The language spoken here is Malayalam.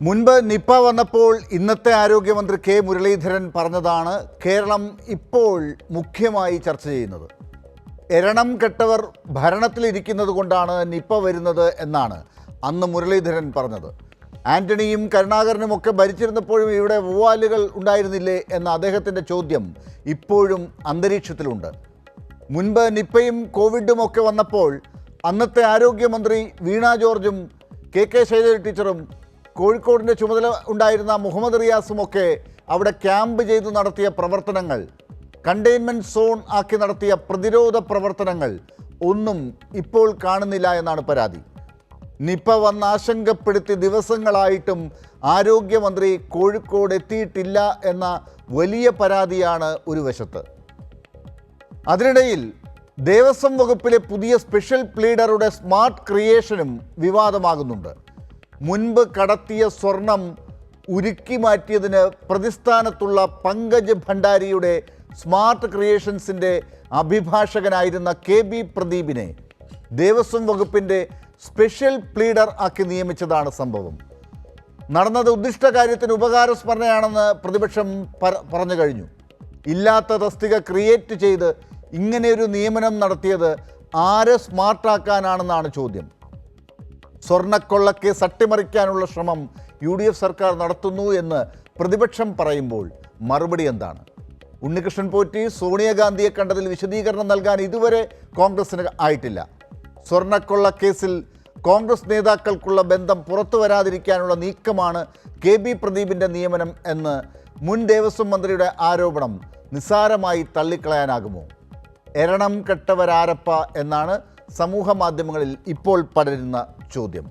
മുൻപ് നിപ്പ വന്നപ്പോൾ ഇന്നത്തെ ആരോഗ്യമന്ത്രി കെ മുരളീധരൻ പറഞ്ഞതാണ് കേരളം ഇപ്പോൾ മുഖ്യമായി ചർച്ച ചെയ്യുന്നത്. എരണം കെട്ടവർ ഭരണത്തിലിരിക്കുന്നത് കൊണ്ടാണ് നിപ്പ വരുന്നത് എന്നാണ് അന്ന് മുരളീധരൻ പറഞ്ഞത്. ആന്റണിയും കരുണാകരനുമൊക്കെ ഭരിച്ചിരുന്നപ്പോഴും ഇവിടെ വവ്വാലുകൾ ഉണ്ടായിരുന്നില്ലേ എന്ന അദ്ദേഹത്തിൻ്റെ ചോദ്യം ഇപ്പോഴും അന്തരീക്ഷത്തിലുണ്ട്. മുൻപ് നിപ്പയും കോവിഡും ഒക്കെ വന്നപ്പോൾ അന്നത്തെ ആരോഗ്യമന്ത്രി വീണ ജോർജും കെ ശൈലജ ടീച്ചറും കോഴിക്കോടിൻ്റെ ചുമതല ഉണ്ടായിരുന്ന മുഹമ്മദ് റിയാസുമൊക്കെ അവിടെ ക്യാമ്പ് ചെയ്തു നടത്തിയ പ്രവർത്തനങ്ങൾ, കണ്ടെയ്ൻമെൻറ്റ് സോൺ ആക്കി നടത്തിയ പ്രതിരോധ പ്രവർത്തനങ്ങൾ ഒന്നും ഇപ്പോൾ കാണുന്നില്ല എന്നാണ് പരാതി. നിപ വന്ന് ആശങ്കപ്പെടുത്തി ദിവസങ്ങളായിട്ടും ആരോഗ്യമന്ത്രി കോഴിക്കോട് എത്തിയിട്ടില്ല എന്ന വലിയ പരാതിയാണ് ഒരു വശത്ത്. അതിനിടയിൽ ദേവസ്വം വകുപ്പിലെ പുതിയ സ്പെഷ്യൽ പ്ലീഡറുടെ സ്മാർട്ട് ക്രിയേഷനും വിവാദമാകുന്നുണ്ട്. മുൻപ് കടത്തിയ സ്വർണം ഉരുക്കി മാറ്റിയതിന് പ്രതിസ്ഥാനത്തുള്ള പങ്കജ് ഭണ്ഡാരിയുടെ സ്മാർട്ട് ക്രിയേഷൻസിൻ്റെ അഭിഭാഷകനായിരുന്ന KB പ്രദീപിനെ ദേവസ്വം വകുപ്പിൻ്റെ സ്പെഷ്യൽ പ്ലീഡർ ആക്കി നിയമിച്ചതാണ് സംഭവം. നടന്നത് ഉദ്ദിഷ്ട കാര്യത്തിന് ഉപകാരസ്മരണയാണെന്ന് പ്രതിപക്ഷം പറഞ്ഞു കഴിഞ്ഞു. ഇല്ലാത്ത തസ്തിക ക്രിയേറ്റ് ചെയ്ത് ഇങ്ങനെയൊരു നിയമനം നടത്തിയത് ആരെ സ്മാർട്ടാക്കാനാണെന്നാണ് ചോദ്യം. സ്വർണ്ണക്കൊള്ളക്കേസ് അട്ടിമറിക്കാനുള്ള ശ്രമം UDF സർക്കാർ നടത്തുന്നു എന്ന് പ്രതിപക്ഷം പറയുമ്പോൾ മറുപടി എന്താണ്? ഉണ്ണികൃഷ്ണൻ പോറ്റി സോണിയാഗാന്ധിയെ കണ്ടതിൽ വിശദീകരണം നൽകാൻ ഇതുവരെ കോൺഗ്രസിന് ആയിട്ടില്ല. സ്വർണ്ണക്കൊള്ളക്കേസിൽ കോൺഗ്രസ് നേതാക്കൾക്കുള്ള ബന്ധം പുറത്തു വരാതിരിക്കാനുള്ള നീക്കമാണ് KB പ്രദീപിൻ്റെ നിയമനം എന്ന് മുൻ ദേവസ്വം മന്ത്രിയുടെ ആരോപണം നിസ്സാരമായി തള്ളിക്കളയാനാകുമോ? എരണം കെട്ടവരാരപ്പ എന്നാണ് സമൂഹ മാധ്യമങ്ങളിൽ ഇപ്പോൾ പടരുന്ന ചോദ്യം.